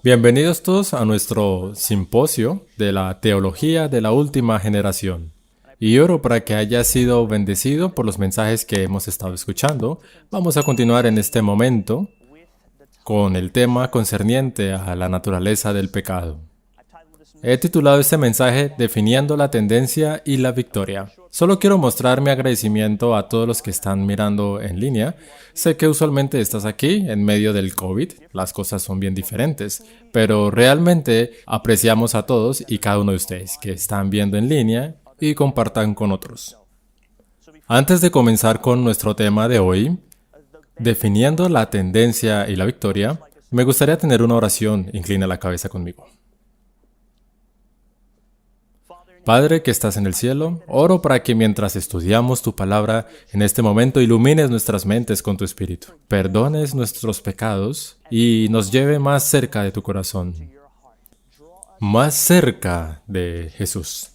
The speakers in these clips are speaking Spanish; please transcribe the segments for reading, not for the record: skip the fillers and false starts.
Bienvenidos todos a nuestro simposio de la teología de la última generación. Y oro para que haya sido bendecido por los mensajes que hemos estado escuchando. Vamos a continuar en este momento con el tema concerniente a la naturaleza del pecado. He titulado este mensaje Definiendo la tendencia y la victoria. Solo quiero mostrar mi agradecimiento a todos los que están mirando en línea. Sé que usualmente estás aquí en medio del COVID, las cosas son bien diferentes, pero realmente apreciamos a todos y cada uno de ustedes que están viendo en línea y compartan con otros. Antes de comenzar con nuestro tema de hoy, definiendo la tendencia y la victoria, me gustaría tener una oración. Inclina la cabeza conmigo. Padre que estás en el cielo, oro para que mientras estudiamos tu palabra, en este momento ilumines nuestras mentes con tu espíritu, perdones nuestros pecados y nos lleve más cerca de tu corazón, más cerca de Jesús.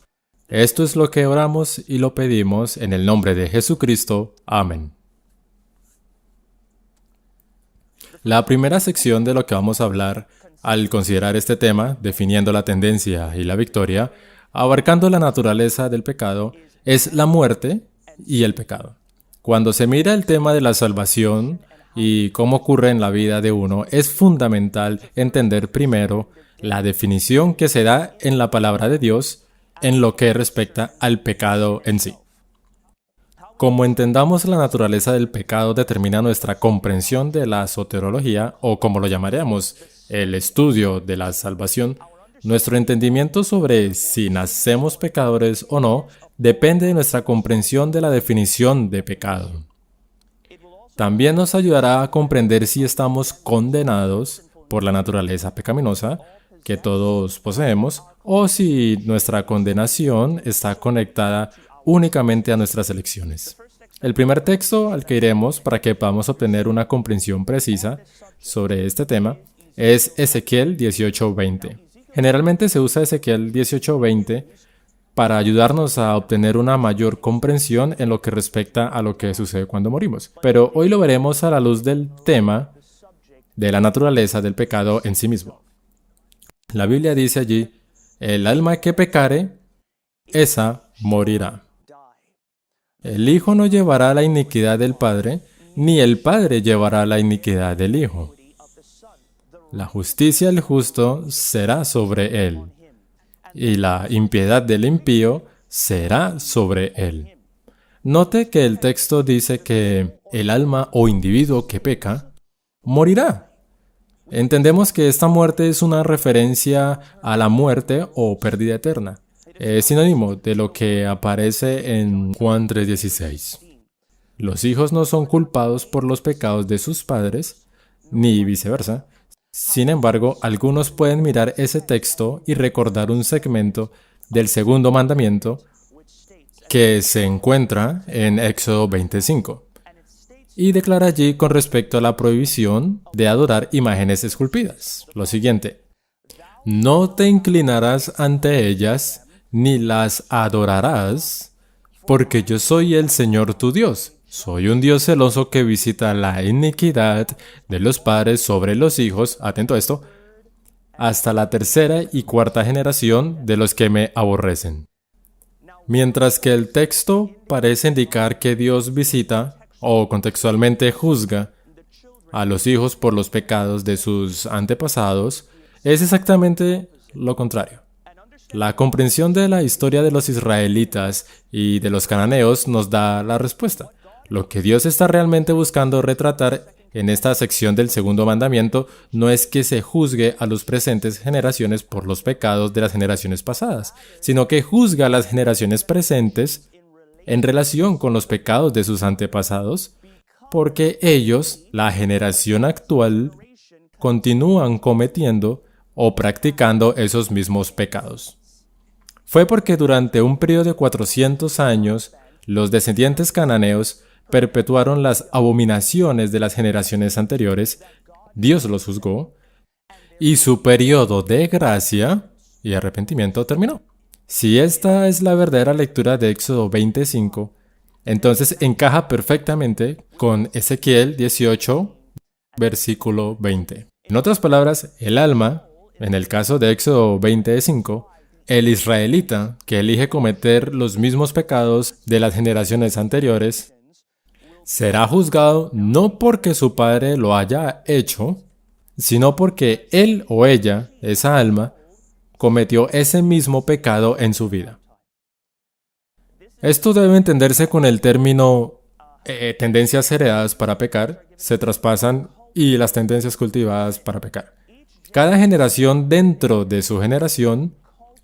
Esto es lo que oramos y lo pedimos en el nombre de Jesucristo. Amén. La primera sección de lo que vamos a hablar al considerar este tema, definiendo la tendencia y la victoria, abarcando la naturaleza del pecado, es la muerte y el pecado. Cuando se mira el tema de la salvación y cómo ocurre en la vida de uno, es fundamental entender primero la definición que se da en la palabra de Dios en lo que respecta al pecado en sí. Como entendamos la naturaleza del pecado determina nuestra comprensión de la soteriología, o como lo llamaríamos, el estudio de la salvación. Nuestro entendimiento sobre si nacemos pecadores o no depende de nuestra comprensión de la definición de pecado. También nos ayudará a comprender si estamos condenados por la naturaleza pecaminosa que todos poseemos o si nuestra condenación está conectada únicamente a nuestras elecciones. El primer texto al que iremos para que podamos obtener una comprensión precisa sobre este tema es Ezequiel 18:20. Generalmente se usa Ezequiel 18:20 para ayudarnos a obtener una mayor comprensión en lo que respecta a lo que sucede cuando morimos. Pero hoy lo veremos a la luz del tema de la naturaleza del pecado en sí mismo. La Biblia dice allí, el alma que pecare, esa morirá. El Hijo no llevará la iniquidad del Padre, ni el Padre llevará la iniquidad del Hijo. La justicia del justo será sobre él, y la impiedad del impío será sobre él. Note que el texto dice que el alma o individuo que peca morirá. Entendemos que esta muerte es una referencia a la muerte o pérdida eterna. Es sinónimo de lo que aparece en Juan 3:16. Los hijos no son culpados por los pecados de sus padres, ni viceversa. Sin embargo, algunos pueden mirar ese texto y recordar un segmento del segundo mandamiento que se encuentra en Éxodo 25 y declara allí con respecto a la prohibición de adorar imágenes esculpidas. Lo siguiente: no te inclinarás ante ellas ni las adorarás, porque yo soy el Señor tu Dios. Soy un Dios celoso que visita la iniquidad de los padres sobre los hijos, atento a esto, hasta la tercera y cuarta generación de los que me aborrecen. Mientras que el texto parece indicar que Dios visita, o contextualmente juzga, a los hijos por los pecados de sus antepasados, es exactamente lo contrario. La comprensión de la historia de los israelitas y de los cananeos nos da la respuesta. Lo que Dios está realmente buscando retratar en esta sección del segundo mandamiento no es que se juzgue a las presentes generaciones por los pecados de las generaciones pasadas, sino que juzga a las generaciones presentes en relación con los pecados de sus antepasados, porque ellos, la generación actual, continúan cometiendo o practicando esos mismos pecados. Fue porque durante un periodo de 400 años, los descendientes cananeos perpetuaron las abominaciones de las generaciones anteriores, Dios los juzgó, y su periodo de gracia y arrepentimiento terminó. Si esta es la verdadera lectura de Éxodo 25, entonces encaja perfectamente con Ezequiel 18, versículo 20. En otras palabras, el alma En el caso de Éxodo 20:5, el israelita que elige cometer los mismos pecados de las generaciones anteriores será juzgado no porque su padre lo haya hecho, sino porque él o ella, esa alma, cometió ese mismo pecado en su vida. Esto debe entenderse con el término tendencias heredadas para pecar, se traspasan, y las tendencias cultivadas para pecar. Cada generación dentro de su generación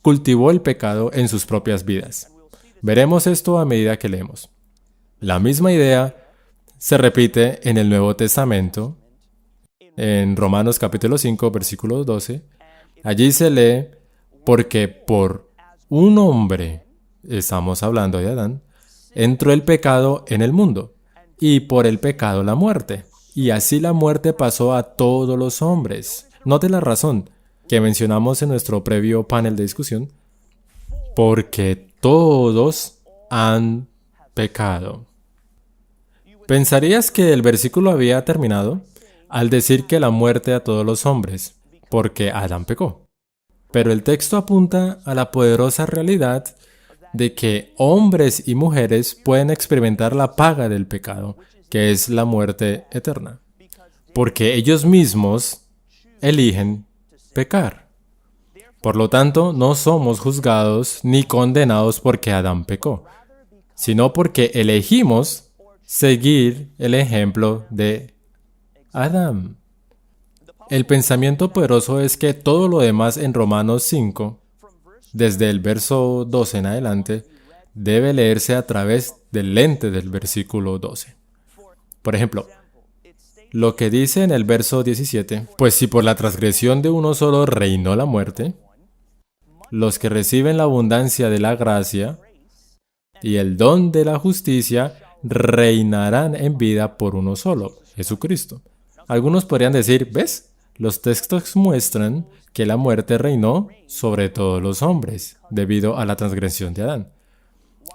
cultivó el pecado en sus propias vidas. Veremos esto a medida que leemos. La misma idea se repite en el Nuevo Testamento, en Romanos capítulo 5, versículo 12. Allí se lee, porque por un hombre, estamos hablando de Adán, entró el pecado en el mundo, y por el pecado la muerte. Y así la muerte pasó a todos los hombres. Note la razón que mencionamos en nuestro previo panel de discusión. Porque todos han pecado. Pensarías que el versículo había terminado al decir que la muerte a todos los hombres, porque Adán pecó. Pero el texto apunta a la poderosa realidad de que hombres y mujeres pueden experimentar la paga del pecado, que es la muerte eterna, porque ellos mismos eligen pecar. Por lo tanto, no somos juzgados ni condenados porque Adán pecó, sino porque elegimos seguir el ejemplo de Adán. El pensamiento poderoso es que todo lo demás en Romanos 5, desde el verso 12 en adelante, debe leerse a través del lente del versículo 12. Por ejemplo, lo que dice en el verso 17, pues si por la transgresión de uno solo reinó la muerte, los que reciben la abundancia de la gracia y el don de la justicia reinarán en vida por uno solo, Jesucristo. Algunos podrían decir, ¿ves? Los textos muestran que la muerte reinó sobre todos los hombres, debido a la transgresión de Adán.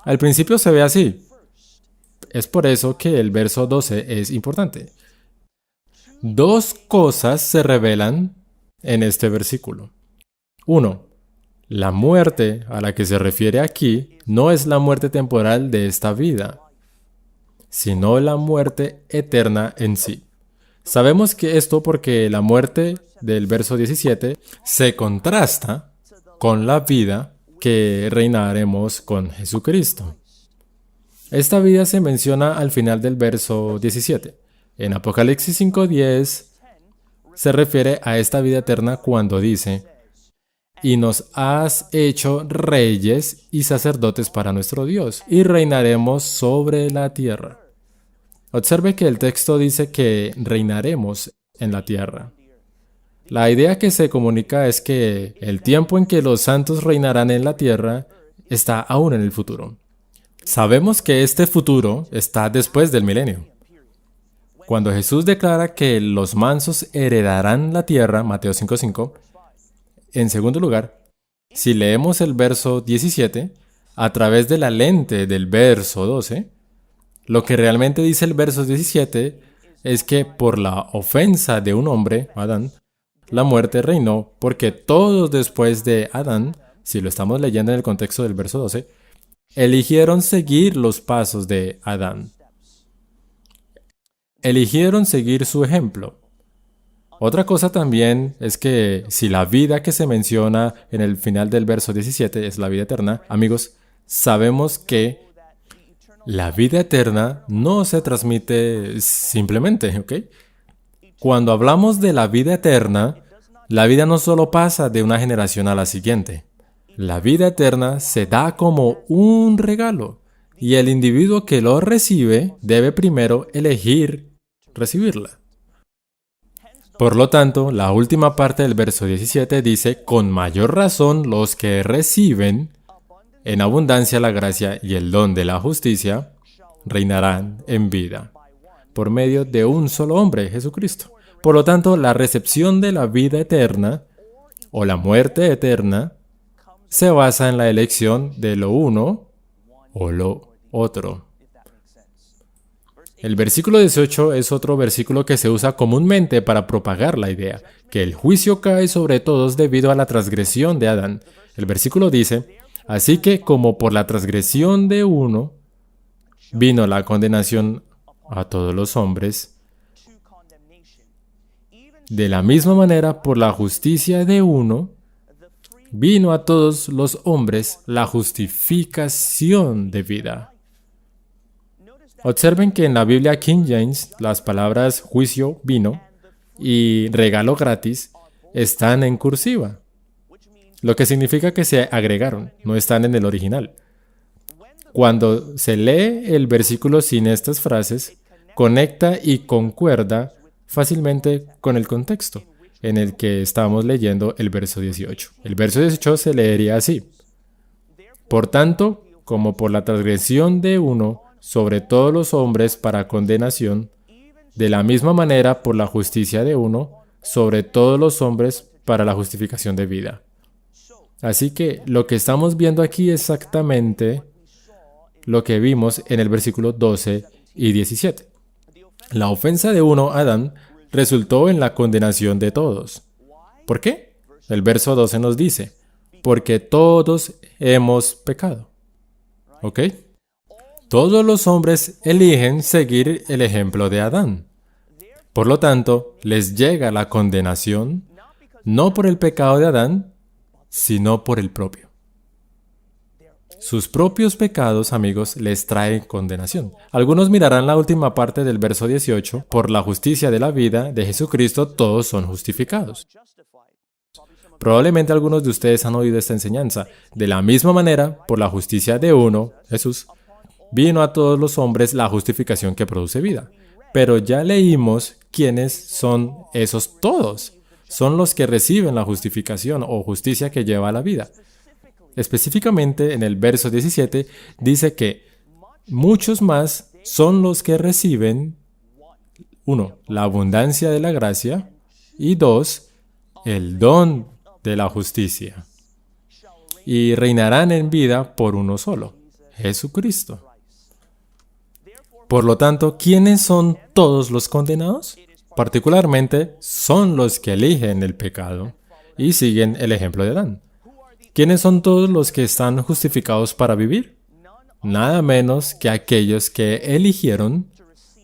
Al principio se ve así. Es por eso que el verso 12 es importante. Dos cosas se revelan en este versículo. 1. La muerte a la que se refiere aquí no es la muerte temporal de esta vida, sino la muerte eterna en sí. Sabemos que esto porque la muerte del verso 17 se contrasta con la vida que reinaremos con Jesucristo. Esta vida se menciona al final del verso 17. En Apocalipsis 5:10 se refiere a esta vida eterna cuando dice: y nos has hecho reyes y sacerdotes para nuestro Dios, y reinaremos sobre la tierra. Observe que el texto dice que reinaremos en la tierra. La idea que se comunica es que el tiempo en que los santos reinarán en la tierra está aún en el futuro. Sabemos que este futuro está después del milenio. Cuando Jesús declara que los mansos heredarán la tierra, Mateo 5:5, en segundo lugar, si leemos el verso 17 a través de la lente del verso 12, lo que realmente dice el verso 17 es que por la ofensa de un hombre, Adán, la muerte reinó porque todos después de Adán, si lo estamos leyendo en el contexto del verso 12, eligieron seguir los pasos de Adán. Eligieron seguir su ejemplo. Otra cosa también es que si la vida que se menciona en el final del verso 17 es la vida eterna, amigos, sabemos que la vida eterna no se transmite simplemente, ¿ok? Cuando hablamos de la vida eterna, la vida no solo pasa de una generación a la siguiente. La vida eterna se da como un regalo y el individuo que lo recibe debe primero elegir recibirla. Por lo tanto, la última parte del verso 17 dice: con mayor razón los que reciben en abundancia la gracia y el don de la justicia reinarán en vida, por medio de un solo hombre, Jesucristo. Por lo tanto, la recepción de la vida eterna o la muerte eterna se basa en la elección de lo uno o lo otro. El versículo 18 es otro versículo que se usa comúnmente para propagar la idea, que el juicio cae sobre todos debido a la transgresión de Adán. El versículo dice, así que como por la transgresión de uno vino la condenación a todos los hombres, de la misma manera por la justicia de uno vino a todos los hombres la justificación de vida. Observen que en la Biblia King James las palabras juicio vino y regalo gratis están en cursiva, lo que significa que se agregaron, no están en el original. Cuando se lee el versículo sin estas frases, conecta y concuerda fácilmente con el contexto en el que estamos leyendo el verso 18. El verso 18 se leería así: por tanto, como por la transgresión de uno sobre todos los hombres para condenación, de la misma manera por la justicia de uno sobre todos los hombres para la justificación de vida. Así que lo que estamos viendo aquí es exactamente lo que vimos en el versículo 12 y 17. La ofensa de uno, Adán, resultó en la condenación de todos. ¿Por qué? El verso 12 nos dice, porque todos hemos pecado. ¿Ok? Todos los hombres eligen seguir el ejemplo de Adán. Por lo tanto, les llega la condenación, no por el pecado de Adán, sino por el propio. Sus propios pecados, amigos, les traen condenación. Algunos mirarán la última parte del verso 18, por la justicia de la vida de Jesucristo todos son justificados. Probablemente algunos de ustedes han oído esta enseñanza. De la misma manera, por la justicia de uno, Jesús, vino a todos los hombres la justificación que produce vida. Pero ya leímos quiénes son esos todos. Son los que reciben la justificación o justicia que lleva a la vida. Específicamente en el verso 17 dice que muchos más son los que reciben, 1, la abundancia de la gracia y 2, el don de la justicia. Y reinarán en vida por uno solo, Jesucristo. Por lo tanto, ¿quiénes son todos los condenados? Particularmente son los que eligen el pecado y siguen el ejemplo de Adán. ¿Quiénes son todos los que están justificados para vivir? Nada menos que aquellos que eligieron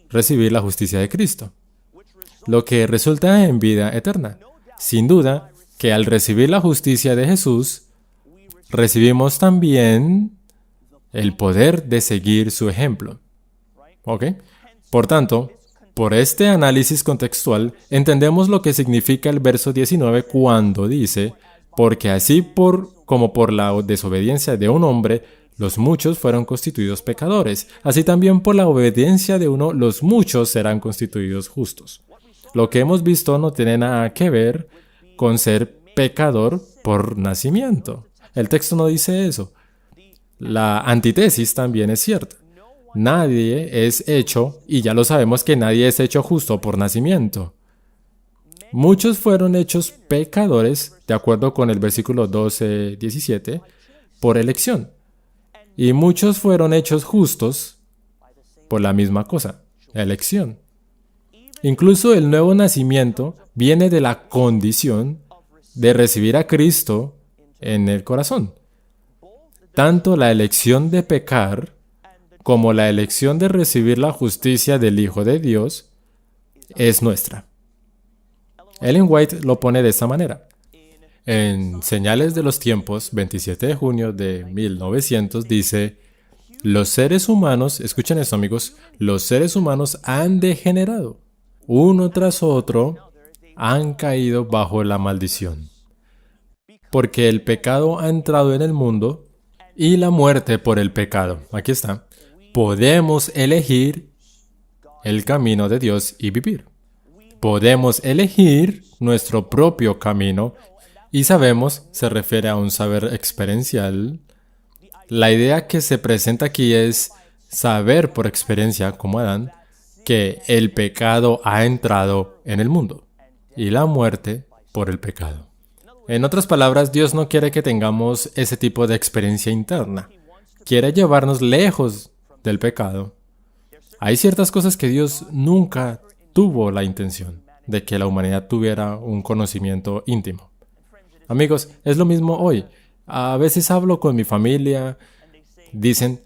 recibir la justicia de Cristo, lo que resulta en vida eterna. Sin duda que al recibir la justicia de Jesús, recibimos también el poder de seguir su ejemplo. ¿Ok? Por tanto, por este análisis contextual, entendemos lo que significa el verso 19 cuando dice, porque así como por la desobediencia de un hombre, los muchos fueron constituidos pecadores, así también por la obediencia de uno, los muchos serán constituidos justos. Lo que hemos visto no tiene nada que ver con ser pecador por nacimiento. El texto no dice eso. La antítesis también es cierta. Nadie es hecho, y ya lo sabemos que nadie es hecho justo por nacimiento. Muchos fueron hechos pecadores, de acuerdo con el versículo 12-17, por elección. Y muchos fueron hechos justos por la misma cosa, elección. Incluso el nuevo nacimiento viene de la condición de recibir a Cristo en el corazón. Tanto la elección de pecar como la elección de recibir la justicia del Hijo de Dios es nuestra. Ellen White lo pone de esta manera. En Señales de los Tiempos, 27 de junio de 1900, dice, los seres humanos, escuchen esto amigos, los seres humanos han degenerado. Uno tras otro han caído bajo la maldición. Porque el pecado ha entrado en el mundo y la muerte por el pecado. Aquí está. Podemos elegir el camino de Dios y vivir. Podemos elegir nuestro propio camino y sabemos, se refiere a un saber experiencial. La idea que se presenta aquí es saber por experiencia, como Adán, que el pecado ha entrado en el mundo y la muerte por el pecado. En otras palabras, Dios no quiere que tengamos ese tipo de experiencia interna. Quiere llevarnos lejos del pecado. Hay ciertas cosas que Dios nunca tuvo la intención de que la humanidad tuviera un conocimiento íntimo. Amigos, es lo mismo hoy. A veces hablo con mi familia, dicen,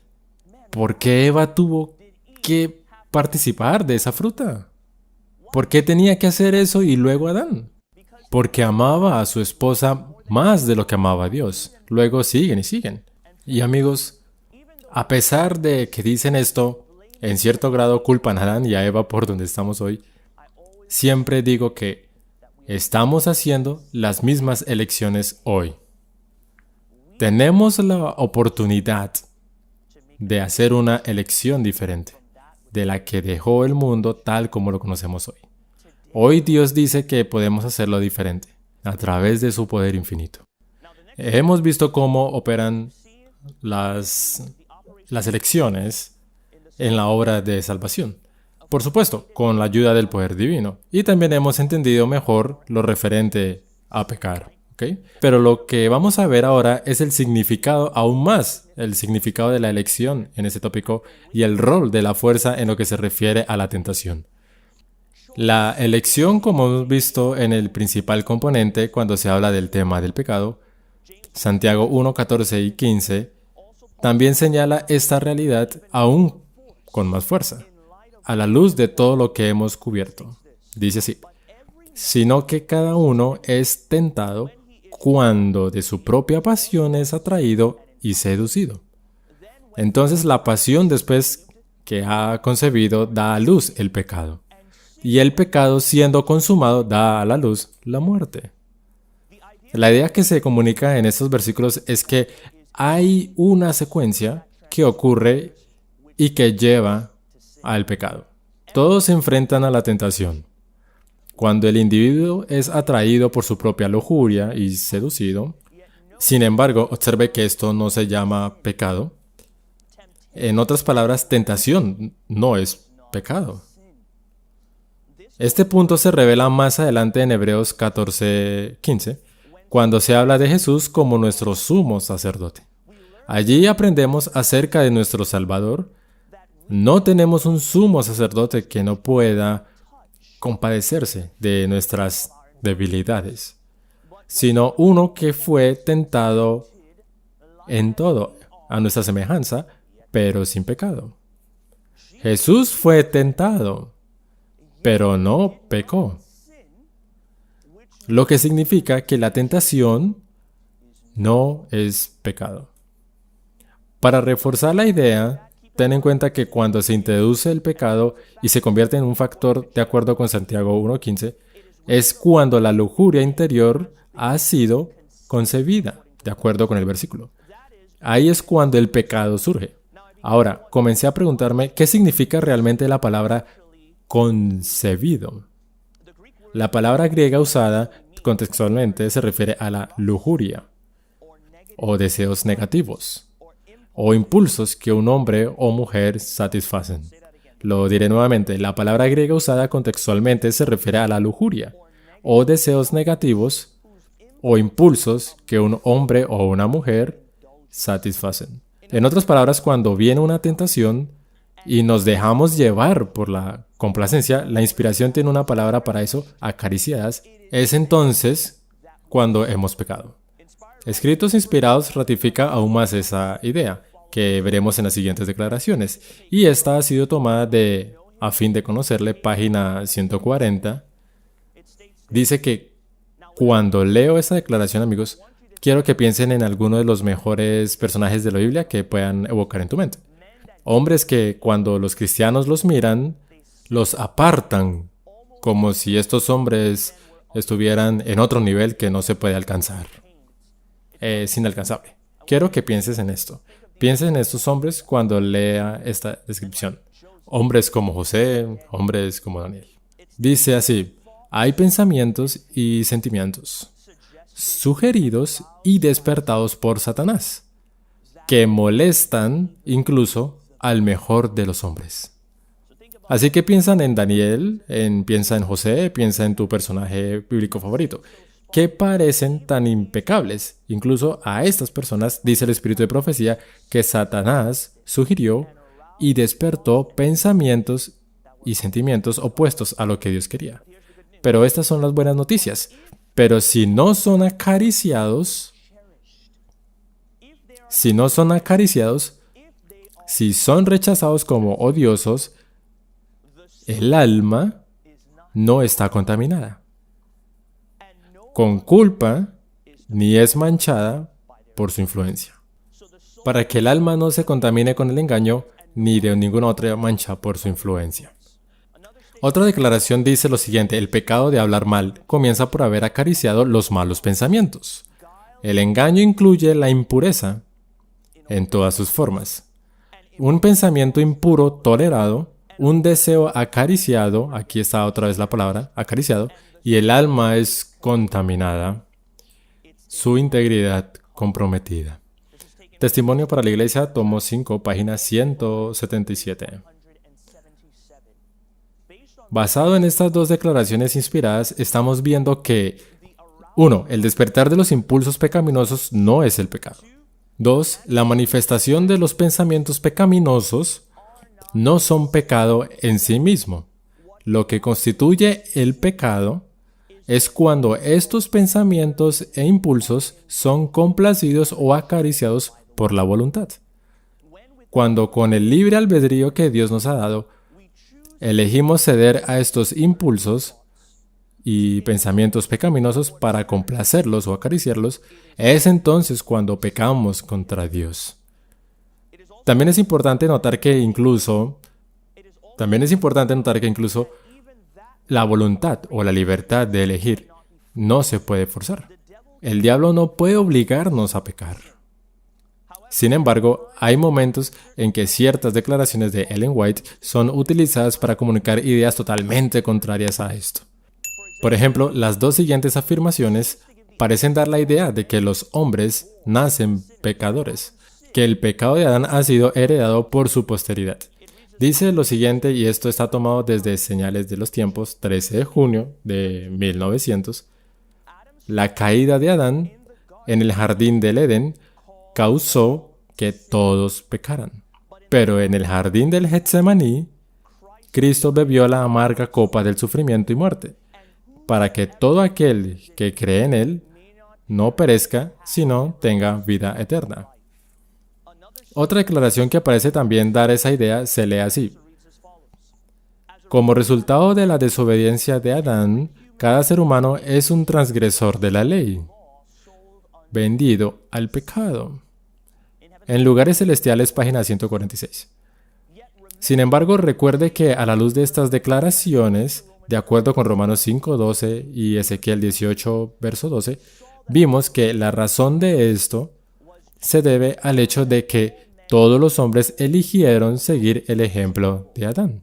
¿por qué Eva tuvo que participar de esa fruta? ¿Por qué tenía que hacer eso y luego Adán? Porque amaba a su esposa más de lo que amaba a Dios. Luego siguen y siguen. Y amigos, a pesar de que dicen esto, en cierto grado culpan a Adán y a Eva por donde estamos hoy, siempre digo que estamos haciendo las mismas elecciones hoy. Tenemos la oportunidad de hacer una elección diferente de la que dejó el mundo tal como lo conocemos hoy. Hoy Dios dice que podemos hacerlo diferente a través de su poder infinito. Hemos visto cómo operan las elecciones en la obra de salvación. Por supuesto, con la ayuda del poder divino. Y también hemos entendido mejor lo referente a pecar. ¿Okay? Pero lo que vamos a ver ahora es el significado, aún más el significado de la elección en ese tópico y el rol de la fuerza en lo que se refiere a la tentación. La elección, como hemos visto en el principal componente cuando se habla del tema del pecado, Santiago 1, 14 y 15, también señala esta realidad aún con más fuerza, a la luz de todo lo que hemos cubierto. Dice así, sino que cada uno es tentado cuando de su propia pasión es atraído y seducido. Entonces la pasión después que ha concebido da a luz el pecado. Y el pecado siendo consumado da a la luz la muerte. La idea que se comunica en estos versículos es que hay una secuencia que ocurre y que lleva al pecado. Todos se enfrentan a la tentación. Cuando el individuo es atraído por su propia lujuria y seducido, sin embargo, observe que esto no se llama pecado. En otras palabras, tentación no es pecado. Este punto se revela más adelante en Hebreos 14:15, cuando se habla de Jesús como nuestro sumo sacerdote. Allí aprendemos acerca de nuestro Salvador. No tenemos un sumo sacerdote que no pueda compadecerse de nuestras debilidades, sino uno que fue tentado en todo, a nuestra semejanza, pero sin pecado. Jesús fue tentado, pero no pecó. Lo que significa que la tentación no es pecado. Para reforzar la idea, ten en cuenta que cuando se introduce el pecado y se convierte en un factor de acuerdo con Santiago 1:15, es cuando la lujuria interior ha sido concebida, de acuerdo con el versículo. Ahí es cuando el pecado surge. Ahora, comencé a preguntarme qué significa realmente la palabra concebido. La palabra griega usada contextualmente se refiere a la lujuria o deseos negativos o impulsos que un hombre o mujer satisfacen. Lo diré nuevamente, la palabra griega usada contextualmente se refiere a la lujuria o deseos negativos o impulsos que un hombre o una mujer satisfacen. En otras palabras, cuando viene una tentación y nos dejamos llevar por la complacencia, la inspiración tiene una palabra para eso, acariciadas, es entonces cuando hemos pecado. Escritos inspirados ratifica aún más esa idea, que veremos en las siguientes declaraciones. Y esta ha sido tomada de A fin de conocerle, página 140. Dice que cuando leo esta declaración, amigos, quiero que piensen en alguno de los mejores personajes de la Biblia que puedan evocar en tu mente. Hombres que cuando los cristianos los miran, los apartan, como si estos hombres estuvieran en otro nivel que no se puede alcanzar. Es inalcanzable. Quiero que pienses en esto. Piensa en estos hombres cuando lea esta descripción. Hombres como José, hombres como Daniel. Dice así, hay pensamientos y sentimientos sugeridos y despertados por Satanás, que molestan incluso al mejor de los hombres. Así que piensan en Daniel, piensa en José, piensa en tu personaje bíblico favorito, que parecen tan impecables. Incluso a estas personas, dice el espíritu de profecía, que Satanás sugirió y despertó pensamientos y sentimientos opuestos a lo que Dios quería. Pero estas son las buenas noticias. Pero si no son acariciados, si son rechazados como odiosos, el alma no está contaminada con culpa ni es manchada por su influencia. Para que el alma no se contamine con el engaño ni de ninguna otra mancha por su influencia. Otra declaración dice lo siguiente: el pecado de hablar mal comienza por haber acariciado los malos pensamientos. El engaño incluye la impureza en todas sus formas. Un pensamiento impuro tolerado, un deseo acariciado, aquí está otra vez la palabra, acariciado, y el alma es contaminada, su integridad comprometida. Testimonio para la Iglesia, tomo 5, página 177. Basado en estas dos declaraciones inspiradas, estamos viendo que 1. El despertar de los impulsos pecaminosos no es el pecado. 2. La manifestación de los pensamientos pecaminosos no son pecado en sí mismo. Lo que constituye el pecado es cuando estos pensamientos e impulsos son complacidos o acariciados por la voluntad. Cuando con el libre albedrío que Dios nos ha dado, elegimos ceder a estos impulsos y pensamientos pecaminosos para complacerlos o acariciarlos, es entonces cuando pecamos contra Dios. También es importante notar que incluso la voluntad o la libertad de elegir no se puede forzar. El diablo no puede obligarnos a pecar. Sin embargo, hay momentos en que ciertas declaraciones de Ellen White son utilizadas para comunicar ideas totalmente contrarias a esto. Por ejemplo, las dos siguientes afirmaciones parecen dar la idea de que los hombres nacen pecadores, que el pecado de Adán ha sido heredado por su posteridad. Dice lo siguiente, y esto está tomado desde Señales de los Tiempos, 13 de junio de 1900. La caída de Adán en el jardín del Edén causó que todos pecaran. Pero en el jardín del Getsemaní, Cristo bebió la amarga copa del sufrimiento y muerte, para que todo aquel que cree en Él no perezca, sino tenga vida eterna. Otra declaración que parece también dar esa idea se lee así: como resultado de la desobediencia de Adán, cada ser humano es un transgresor de la ley, vendido al pecado. En Lugares Celestiales, página 146. Sin embargo, recuerde que a la luz de estas declaraciones, de acuerdo con Romanos 5:12 y Ezequiel 18, verso 12, vimos que la razón de esto se debe al hecho de que todos los hombres eligieron seguir el ejemplo de Adán.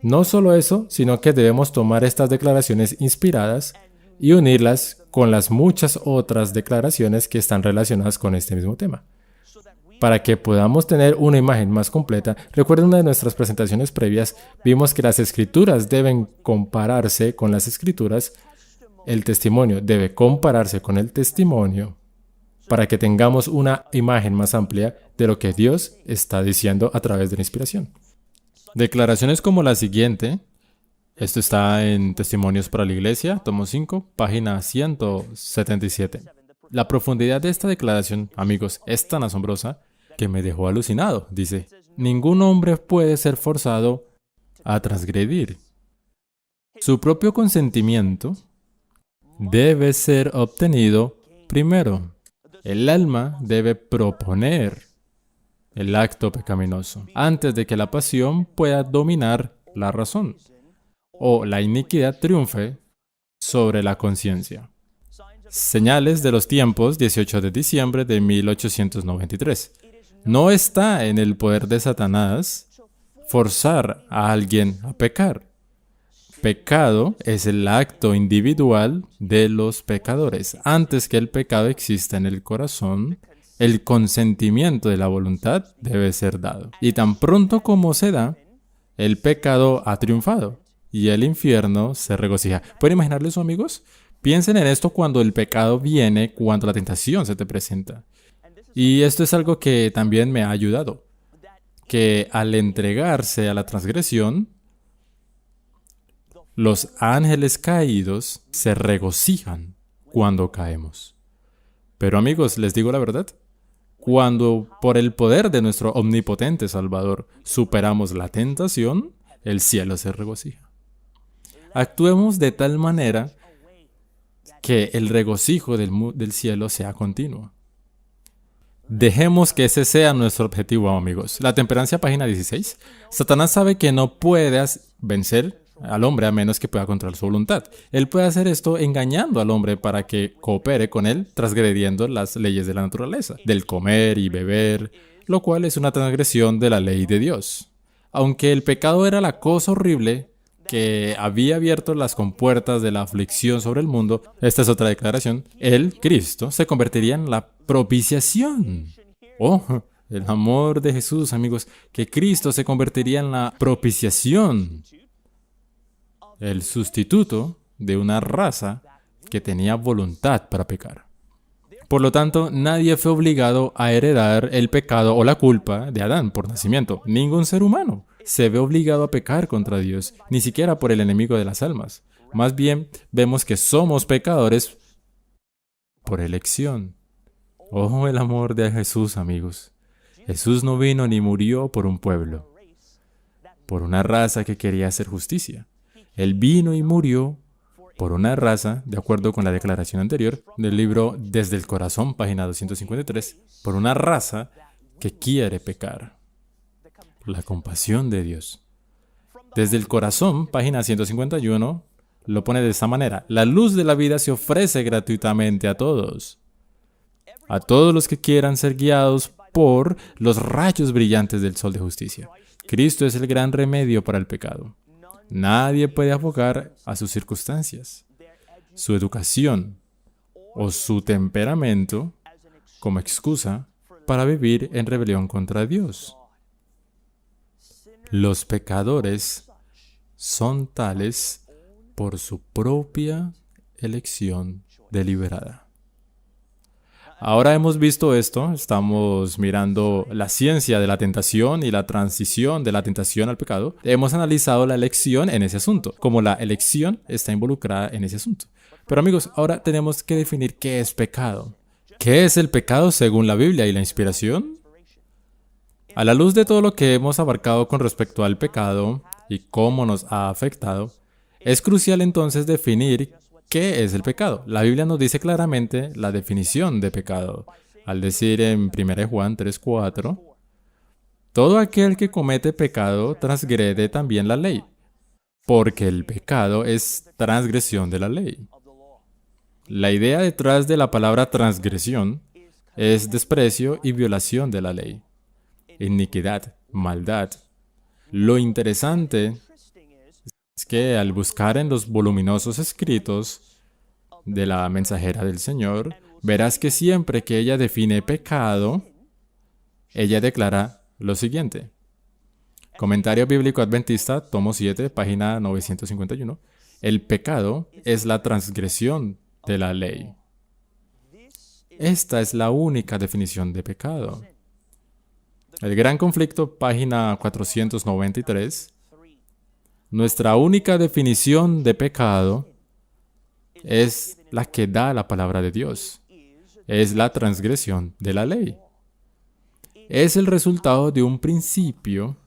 No solo eso, sino que debemos tomar estas declaraciones inspiradas y unirlas con las muchas otras declaraciones que están relacionadas con este mismo tema. Para que podamos tener una imagen más completa, recuerden una de nuestras presentaciones previas, vimos que las escrituras deben compararse con las escrituras, el testimonio debe compararse con el testimonio, para que tengamos una imagen más amplia de lo que Dios está diciendo a través de la inspiración. Declaraciones como la siguiente, esto está en Testimonios para la Iglesia, tomo 5, página 177. La profundidad de esta declaración, amigos, es tan asombrosa que me dejó alucinado. Dice: ningún hombre puede ser forzado a transgredir. Su propio consentimiento debe ser obtenido primero. El alma debe proponer el acto pecaminoso antes de que la pasión pueda dominar la razón o la iniquidad triunfe sobre la conciencia. Señales de los Tiempos, 18 de diciembre de 1893. No está en el poder de Satanás forzar a alguien a pecar. Pecado es el acto individual de los pecadores. Antes que el pecado exista en el corazón, el consentimiento de la voluntad debe ser dado. Y tan pronto como se da, el pecado ha triunfado y el infierno se regocija. ¿Pueden imaginarlo eso, amigos? Piensen en esto cuando el pecado viene, cuando la tentación se te presenta. Y esto es algo que también me ha ayudado. que al entregarse a la transgresión, los ángeles caídos se regocijan cuando caemos. Pero amigos, les digo la verdad, cuando por el poder de nuestro omnipotente Salvador superamos la tentación, el cielo se regocija. Actuemos de tal manera que el regocijo del cielo sea continuo. Dejemos que ese sea nuestro objetivo, amigos. La temperancia, página 16. Satanás sabe que no puede vencer al hombre a menos que pueda controlar su voluntad. Él puede hacer esto engañando al hombre para que coopere con él, transgrediendo las leyes de la naturaleza, del comer y beber, lo cual es una transgresión de la ley de Dios. Aunque el pecado era la cosa horrible que había abierto las compuertas de la aflicción sobre el mundo, esta es otra declaración, Él, Cristo, se convertiría en la propiciación. Oh, el amor de Jesús, amigos, que Cristo se convertiría en la propiciación, el sustituto de una raza que tenía voluntad para pecar. Por lo tanto, nadie fue obligado a heredar el pecado o la culpa de Adán por nacimiento. Ningún ser humano se ve obligado a pecar contra Dios, ni siquiera por el enemigo de las almas. Más bien, vemos que somos pecadores por elección. Oh, el amor de Jesús, amigos. Jesús no vino ni murió por un pueblo, por una raza que quería hacer justicia. Él vino y murió por una raza, de acuerdo con la declaración anterior del libro Desde el Corazón, página 253, por una raza que quiere pecar. La compasión de Dios. Desde el Corazón, página 151, lo pone de esta manera. La luz de la vida se ofrece gratuitamente a todos los que quieran ser guiados por los rayos brillantes del sol de justicia. Cristo es el gran remedio para el pecado. Nadie puede abogar a sus circunstancias, su educación o su temperamento como excusa para vivir en rebelión contra Dios. Los pecadores son tales por su propia elección deliberada. Ahora hemos visto esto, estamos mirando la ciencia de la tentación y la transición de la tentación al pecado. Hemos analizado la elección en ese asunto, como la elección está involucrada en ese asunto. Pero amigos, ahora tenemos que definir qué es pecado. ¿Qué es el pecado según la Biblia y la inspiración? A la luz de todo lo que hemos abarcado con respecto al pecado y cómo nos ha afectado, es crucial entonces definir ¿qué es el pecado? La Biblia nos dice claramente la definición de pecado, al decir en 1 Juan 3:4, todo aquel que comete pecado transgrede también la ley, porque el pecado es transgresión de la ley. La idea detrás de la palabra transgresión es desprecio y violación de la ley, iniquidad, maldad. Lo interesante es que al buscar en los voluminosos escritos de la mensajera del Señor, verás que siempre que ella define pecado, ella declara lo siguiente. Comentario Bíblico Adventista, tomo 7, página 951. El pecado es la transgresión de la ley. Esta es la única definición de pecado. El Gran Conflicto, página 493. Nuestra única definición de pecado es la que da la palabra de Dios. Es la transgresión de la ley. Es el resultado de un principio,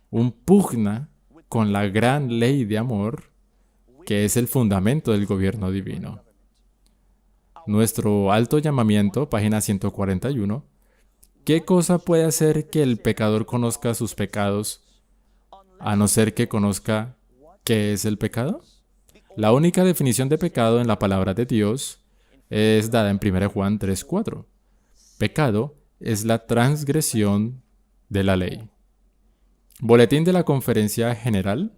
un pugna con la gran ley de amor, que es el fundamento del gobierno divino. Nuestro alto llamamiento, página 141. ¿Qué cosa puede hacer que el pecador conozca sus pecados a no ser que conozca qué es el pecado? La única definición de pecado en la palabra de Dios es dada en 1 Juan 3:4. Pecado es la transgresión de la ley. Boletín de la Conferencia General,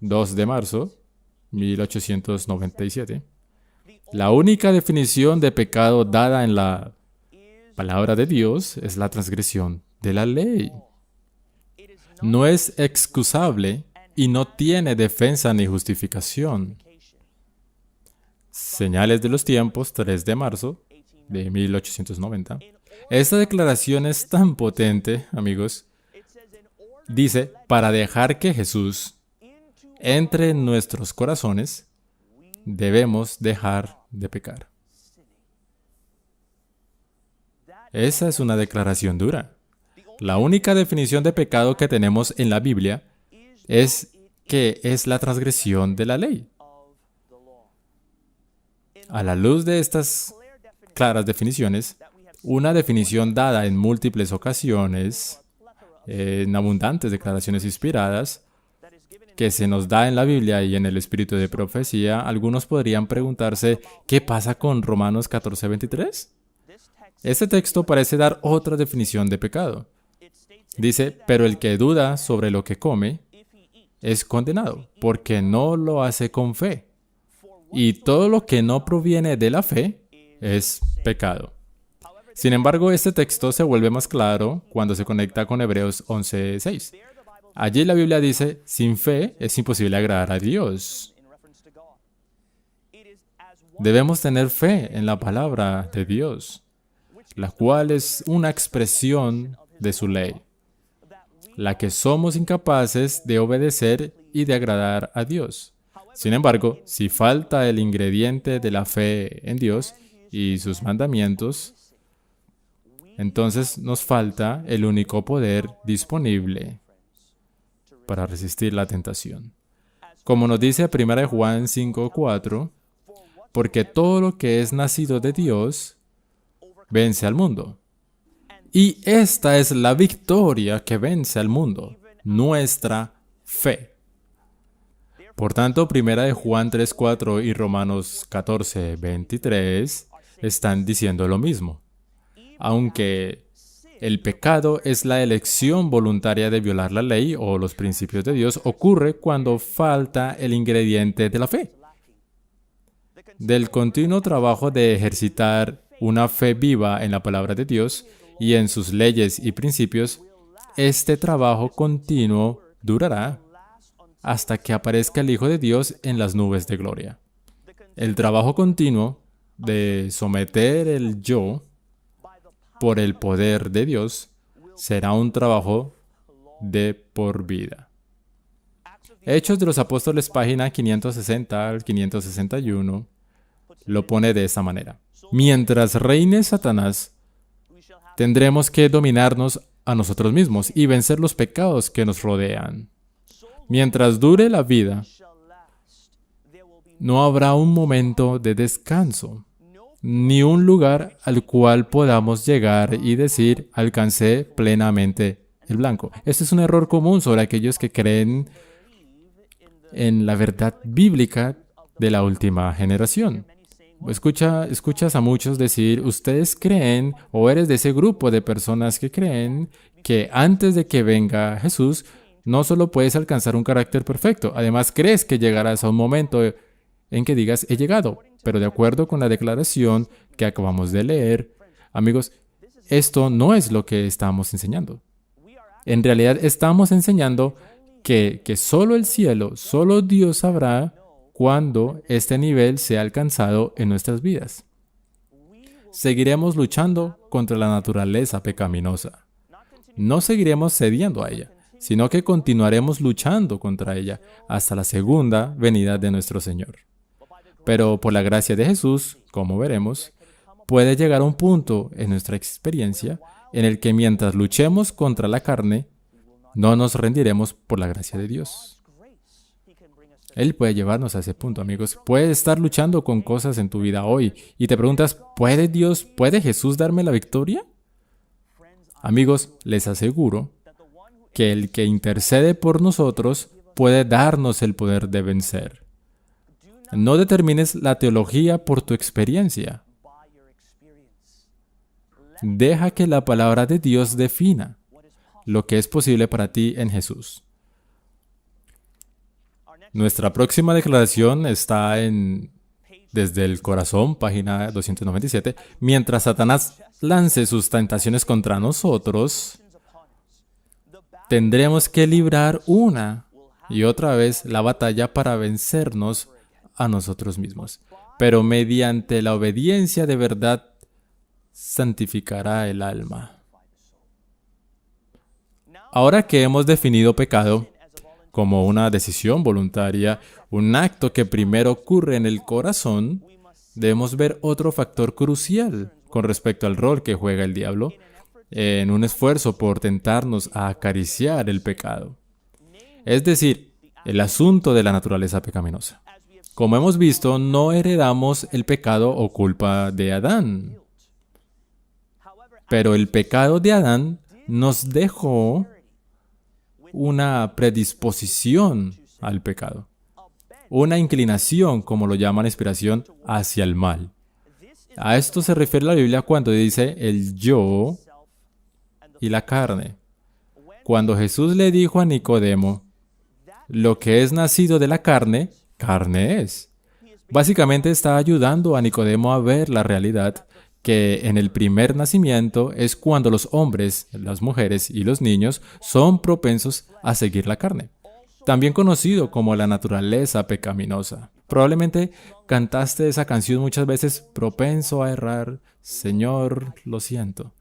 2 de marzo, 1897. La única definición de pecado dada en la palabra de Dios es la transgresión de la ley. No es excusable y no tiene defensa ni justificación. Señales de los tiempos, 3 de marzo de 1890. Esta declaración es tan potente, amigos. Dice, para dejar que Jesús entre en nuestros corazones, debemos dejar de pecar. Esa es una declaración dura. La única definición de pecado que tenemos en la Biblia es que es la transgresión de la ley. A la luz de estas claras definiciones, una definición dada en múltiples ocasiones, en abundantes declaraciones inspiradas, que se nos da en la Biblia y en el espíritu de profecía, algunos podrían preguntarse, ¿qué pasa con Romanos 14:23? Este texto parece dar otra definición de pecado. Dice, pero el que duda sobre lo que come es condenado, porque no lo hace con fe. Y todo lo que no proviene de la fe es pecado. Sin embargo, este texto se vuelve más claro cuando se conecta con Hebreos 11:6. Allí la Biblia dice, sin fe es imposible agradar a Dios. Debemos tener fe en la palabra de Dios, la cual es una expresión de su ley, la que somos incapaces de obedecer y de agradar a Dios. Sin embargo, si falta el ingrediente de la fe en Dios y sus mandamientos, entonces nos falta el único poder disponible para resistir la tentación. Como nos dice 1 Juan 5:4, porque todo lo que es nacido de Dios vence al mundo. Y esta es la victoria que vence al mundo, nuestra fe. Por tanto, 1 Juan 3:4 y Romanos 14:23 están diciendo lo mismo. Aunque el pecado es la elección voluntaria de violar la ley o los principios de Dios, ocurre cuando falta el ingrediente de la fe. Del continuo trabajo de ejercitar una fe viva en la palabra de Dios y en sus leyes y principios, este trabajo continuo durará hasta que aparezca el Hijo de Dios en las nubes de gloria. El trabajo continuo de someter el yo por el poder de Dios será un trabajo de por vida. Hechos de los Apóstoles, página 560 al 561, lo pone de esta manera. Mientras reine Satanás, tendremos que dominarnos a nosotros mismos y vencer los pecados que nos rodean. Mientras dure la vida, no habrá un momento de descanso, ni un lugar al cual podamos llegar y decir, alcancé plenamente el blanco. Este es un error común sobre aquellos que creen en la verdad bíblica de la última generación. Escuchas a muchos decir, ustedes creen, o eres de ese grupo de personas que creen que antes de que venga Jesús, no solo puedes alcanzar un carácter perfecto, además crees que llegarás a un momento en que digas, he llegado. Pero de acuerdo con la declaración que acabamos de leer, amigos, esto no es lo que estamos enseñando. En realidad estamos enseñando que solo el cielo, solo Dios sabrá cuándo este nivel sea alcanzado en nuestras vidas. Seguiremos luchando contra la naturaleza pecaminosa. No seguiremos cediendo a ella, sino que continuaremos luchando contra ella hasta la segunda venida de nuestro Señor. Pero por la gracia de Jesús, como veremos, puede llegar a un punto en nuestra experiencia en el que mientras luchemos contra la carne, no nos rendiremos por la gracia de Dios. Él puede llevarnos a ese punto, amigos. Puedes estar luchando con cosas en tu vida hoy y te preguntas, ¿puede Jesús darme la victoria? Amigos, les aseguro que el que intercede por nosotros puede darnos el poder de vencer. No determines la teología por tu experiencia. Deja que la palabra de Dios defina lo que es posible para ti en Jesús. Nuestra próxima declaración está en Desde el Corazón, página 297. Mientras Satanás lance sus tentaciones contra nosotros, tendremos que librar una y otra vez la batalla para vencernos a nosotros mismos. Pero mediante la obediencia de verdad santificará el alma. Ahora que hemos definido pecado como una decisión voluntaria, un acto que primero ocurre en el corazón, debemos ver otro factor crucial con respecto al rol que juega el diablo en un esfuerzo por tentarnos a acariciar el pecado. Es decir, el asunto de la naturaleza pecaminosa. Como hemos visto, no heredamos el pecado o culpa de Adán. Pero el pecado de Adán nos dejó una predisposición al pecado. Una inclinación, como lo llama la inspiración, hacia el mal. A esto se refiere la Biblia cuando dice el yo y la carne. Cuando Jesús le dijo a Nicodemo, lo que es nacido de la carne, carne es. Básicamente está ayudando a Nicodemo a ver la realidad que en el primer nacimiento es cuando los hombres, las mujeres y los niños son propensos a seguir la carne, también conocido como la naturaleza pecaminosa. Probablemente cantaste esa canción muchas veces, propenso a errar, Señor, lo siento,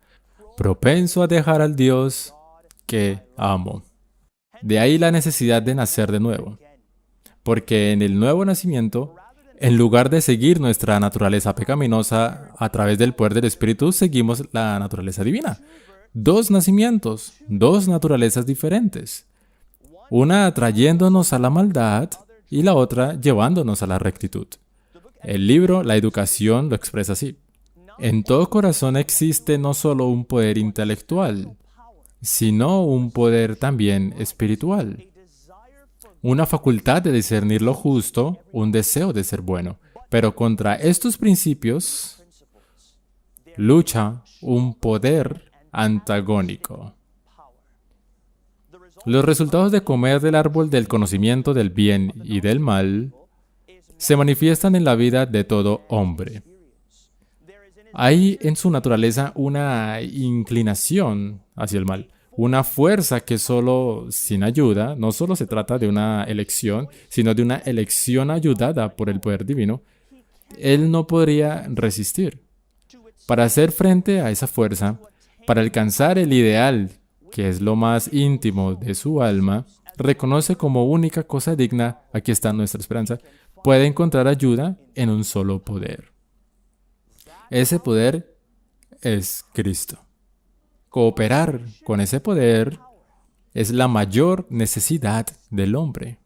propenso a dejar al Dios que amo. De ahí la necesidad de nacer de nuevo, porque en el nuevo nacimiento, en lugar de seguir nuestra naturaleza pecaminosa a través del poder del Espíritu, seguimos la naturaleza divina. Dos nacimientos, dos naturalezas diferentes. Una atrayéndonos a la maldad y la otra llevándonos a la rectitud. El libro La Educación lo expresa así. En todo corazón existe no solo un poder intelectual, sino un poder también espiritual. Una facultad de discernir lo justo, un deseo de ser bueno. Pero contra estos principios lucha un poder antagónico. Los resultados de comer del árbol del conocimiento del bien y del mal se manifiestan en la vida de todo hombre. Hay en su naturaleza una inclinación hacia el mal. Una fuerza que solo sin ayuda, no solo se trata de una elección, sino de una elección ayudada por el poder divino, él no podría resistir. Para hacer frente a esa fuerza, para alcanzar el ideal, que es lo más íntimo de su alma, reconoce como única cosa digna, aquí está nuestra esperanza, puede encontrar ayuda en un solo poder. Ese poder es Cristo. Cooperar con ese poder es la mayor necesidad del hombre.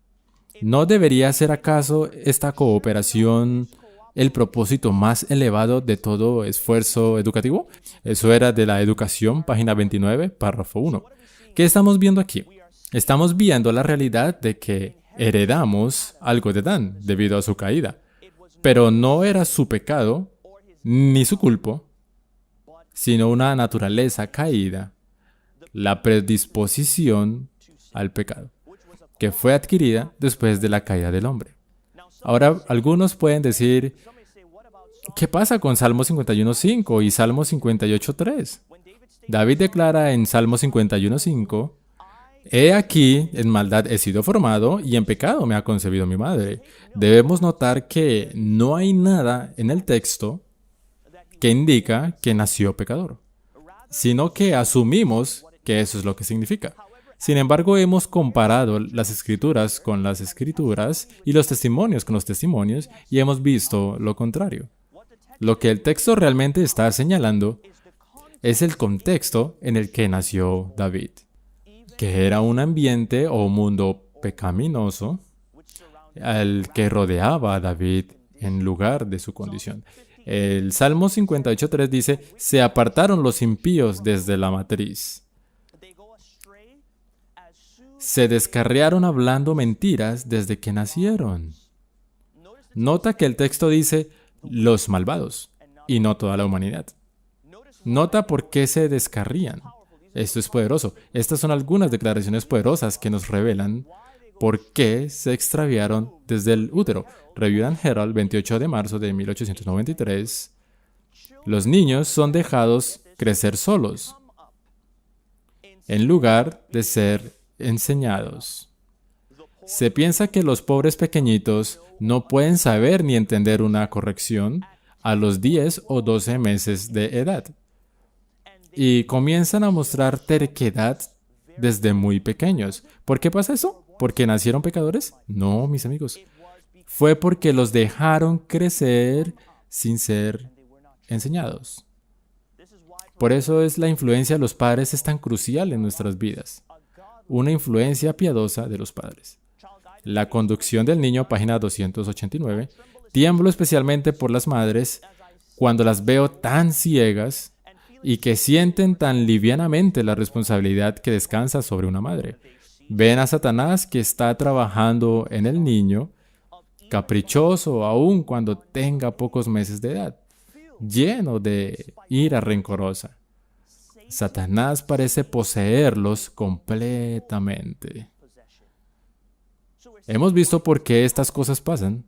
¿No debería ser acaso esta cooperación el propósito más elevado de todo esfuerzo educativo? Eso era de la Educación, página 29, párrafo 1. ¿Qué estamos viendo aquí? Estamos viendo la realidad de que heredamos algo de Adán debido a su caída. Pero no era su pecado, ni su culpa, sino una naturaleza caída, la predisposición al pecado, que fue adquirida después de la caída del hombre. Ahora, algunos pueden decir, ¿qué pasa con Salmo 51.5 y Salmo 58.3? David declara en Salmo 51.5, he aquí, en maldad he sido formado y en pecado me ha concebido mi madre. Debemos notar que no hay nada en el texto que indica que nació pecador, sino que asumimos que eso es lo que significa. Sin embargo, hemos comparado las escrituras con las escrituras y los testimonios con los testimonios y hemos visto lo contrario. Lo que el texto realmente está señalando es el contexto en el que nació David, que era un ambiente o mundo pecaminoso al que rodeaba a David en lugar de su condición. El Salmo 58.3 dice, se apartaron los impíos desde la matriz. Se descarriaron hablando mentiras desde que nacieron. Nota que el texto dice, los malvados, y no toda la humanidad. Nota por qué se descarrían. Esto es poderoso. Estas son algunas declaraciones poderosas que nos revelan por qué se extraviaron desde el útero. Review and Herald, 28 de marzo de 1893. Los niños son dejados crecer solos, en lugar de ser enseñados. Se piensa que los pobres pequeñitos no pueden saber ni entender una corrección a los 10 o 12 meses de edad. Y comienzan a mostrar terquedad desde muy pequeños. ¿Por qué pasa eso? ¿Porque nacieron pecadores? No, mis amigos. Fue porque los dejaron crecer sin ser enseñados. Por eso es la influencia de los padres es tan crucial en nuestras vidas. Una influencia piadosa de los padres. La conducción del niño, página 289. Tiemblo especialmente por las madres cuando las veo tan ciegas y que sienten tan livianamente la responsabilidad que descansa sobre una madre. Ven a Satanás que está trabajando en el niño, caprichoso aún cuando tenga pocos meses de edad, lleno de ira rencorosa. Satanás parece poseerlos completamente. Hemos visto por qué estas cosas pasan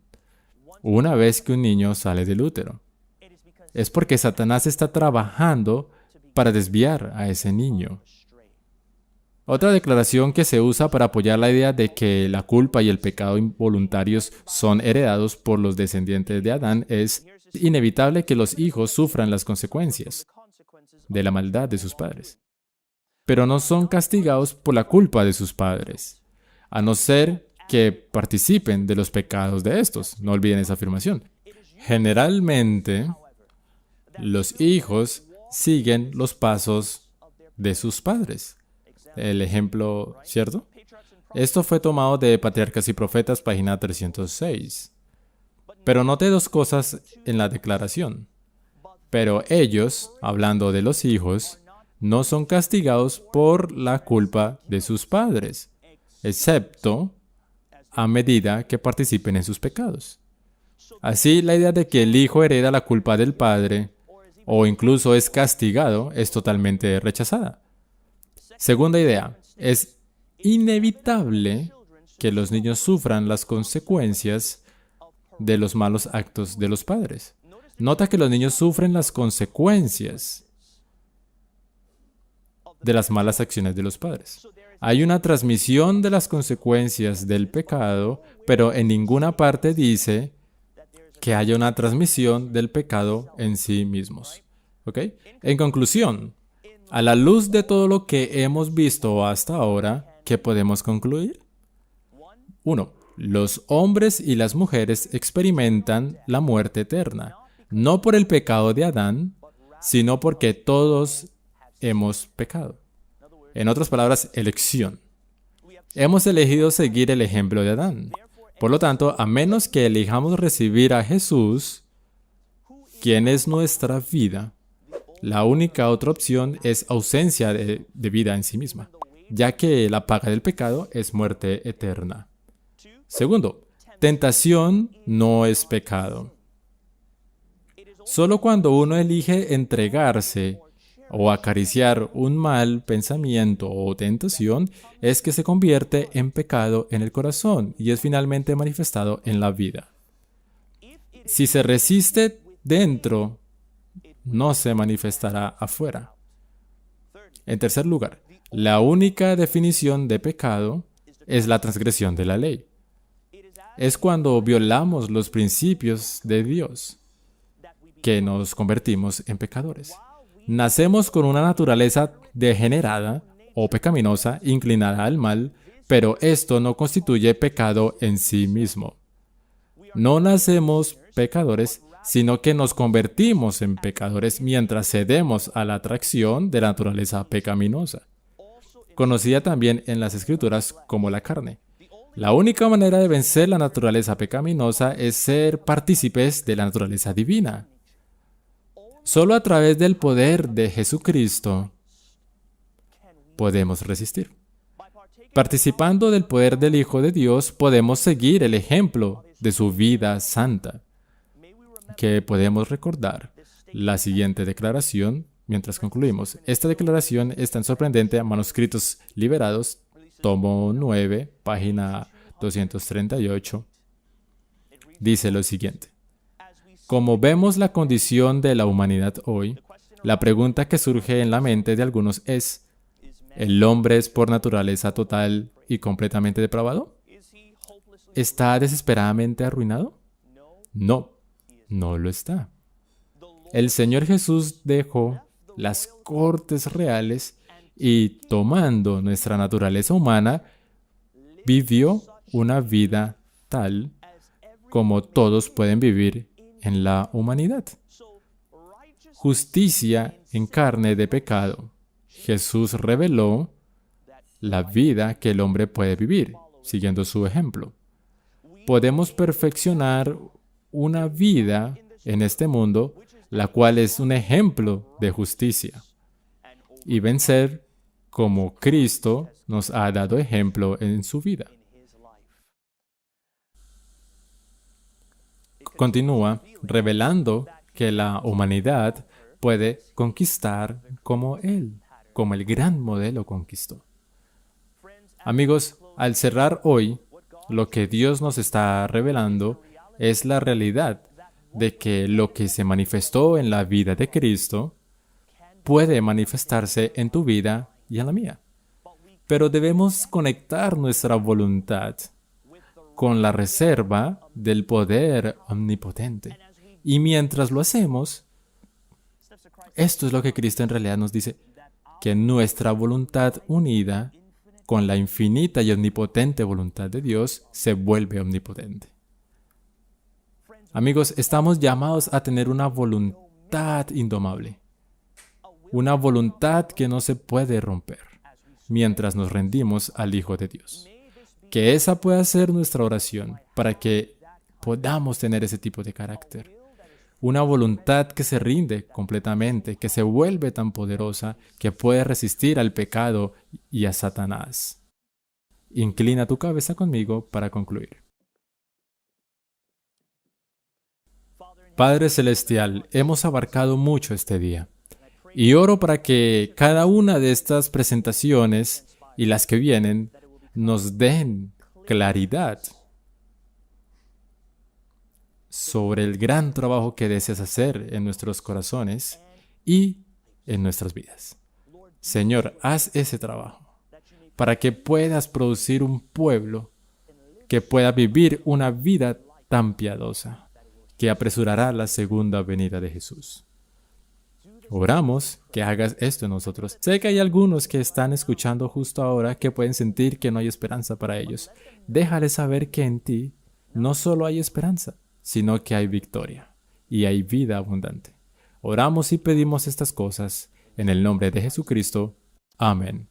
una vez que un niño sale del útero. Es porque Satanás está trabajando para desviar a ese niño. Otra declaración que se usa para apoyar la idea de que la culpa y el pecado involuntarios son heredados por los descendientes de Adán es inevitable que los hijos sufran las consecuencias de la maldad de sus padres, pero no son castigados por la culpa de sus padres, a no ser que participen de los pecados de estos. No olviden esa afirmación. Generalmente, los hijos siguen los pasos de sus padres. El ejemplo, ¿cierto? Esto fue tomado de Patriarcas y Profetas, página 306. Pero note dos cosas en la declaración. Pero ellos, hablando de los hijos, no son castigados por la culpa de sus padres, excepto a medida que participen en sus pecados. Así, la idea de que el hijo hereda la culpa del padre, o incluso es castigado, es totalmente rechazada. Segunda idea, es inevitable que los niños sufran las consecuencias de los malos actos de los padres. Nota que los niños sufren las consecuencias de las malas acciones de los padres. Hay una transmisión de las consecuencias del pecado, pero en ninguna parte dice que haya una transmisión del pecado en sí mismos. ¿Ok? En conclusión, a la luz de todo lo que hemos visto hasta ahora, ¿qué podemos concluir? 1. Los hombres y las mujeres experimentan la muerte eterna, no por el pecado de Adán, sino porque todos hemos pecado. En otras palabras, elección. Hemos elegido seguir el ejemplo de Adán. Por lo tanto, a menos que elijamos recibir a Jesús, quien es nuestra vida, la única otra opción es ausencia de vida en sí misma, ya que la paga del pecado es muerte eterna. Segundo, tentación no es pecado. Solo cuando uno elige entregarse o acariciar un mal pensamiento o tentación es que se convierte en pecado en el corazón y es finalmente manifestado en la vida. Si se resiste dentro, no se manifestará afuera. En tercer lugar, la única definición de pecado es la transgresión de la ley. Es cuando violamos los principios de Dios que nos convertimos en pecadores. Nacemos con una naturaleza degenerada o pecaminosa inclinada al mal, pero esto no constituye pecado en sí mismo. No nacemos pecadores, sino que nos convertimos en pecadores mientras cedemos a la atracción de la naturaleza pecaminosa, conocida también en las Escrituras como la carne. La única manera de vencer la naturaleza pecaminosa es ser partícipes de la naturaleza divina. Solo a través del poder de Jesucristo podemos resistir. Participando del poder del Hijo de Dios, podemos seguir el ejemplo de su vida santa, que podemos recordar la siguiente declaración mientras concluimos. Esta declaración es tan sorprendente a Manuscritos Liberados, tomo 9, página 238. Dice lo siguiente. Como vemos la condición de la humanidad hoy, la pregunta que surge en la mente de algunos es, ¿el hombre es por naturaleza total y completamente depravado? ¿Está desesperadamente arruinado? No, no lo está. El Señor Jesús dejó las cortes reales y, tomando nuestra naturaleza humana, vivió una vida tal como todos pueden vivir en la humanidad. Justicia en carne de pecado. Jesús reveló la vida que el hombre puede vivir, siguiendo su ejemplo. Podemos perfeccionar una vida en este mundo, la cual es un ejemplo de justicia, y vencer como Cristo nos ha dado ejemplo en su vida. Continúa revelando que la humanidad puede conquistar como Él, como el gran modelo conquistó. Amigos, al cerrar hoy, lo que Dios nos está revelando es la realidad de que lo que se manifestó en la vida de Cristo puede manifestarse en tu vida y en la mía. Pero debemos conectar nuestra voluntad con la reserva del poder omnipotente. Y mientras lo hacemos, esto es lo que Cristo en realidad nos dice, que nuestra voluntad unida con la infinita y omnipotente voluntad de Dios se vuelve omnipotente. Amigos, estamos llamados a tener una voluntad indomable, una voluntad que no se puede romper mientras nos rendimos al Hijo de Dios. Que esa pueda ser nuestra oración para que podamos tener ese tipo de carácter. Una voluntad que se rinde completamente, que se vuelve tan poderosa que puede resistir al pecado y a Satanás. Inclina tu cabeza conmigo para concluir. Padre Celestial, hemos abarcado mucho este día y oro para que cada una de estas presentaciones y las que vienen nos den claridad sobre el gran trabajo que deseas hacer en nuestros corazones y en nuestras vidas. Señor, haz ese trabajo para que puedas producir un pueblo que pueda vivir una vida tan piadosa que apresurará la segunda venida de Jesús. Oramos que hagas esto en nosotros. Sé que hay algunos que están escuchando justo ahora que pueden sentir que no hay esperanza para ellos. Déjales saber que en ti no solo hay esperanza, sino que hay victoria y hay vida abundante. Oramos y pedimos estas cosas en el nombre de Jesucristo. Amén.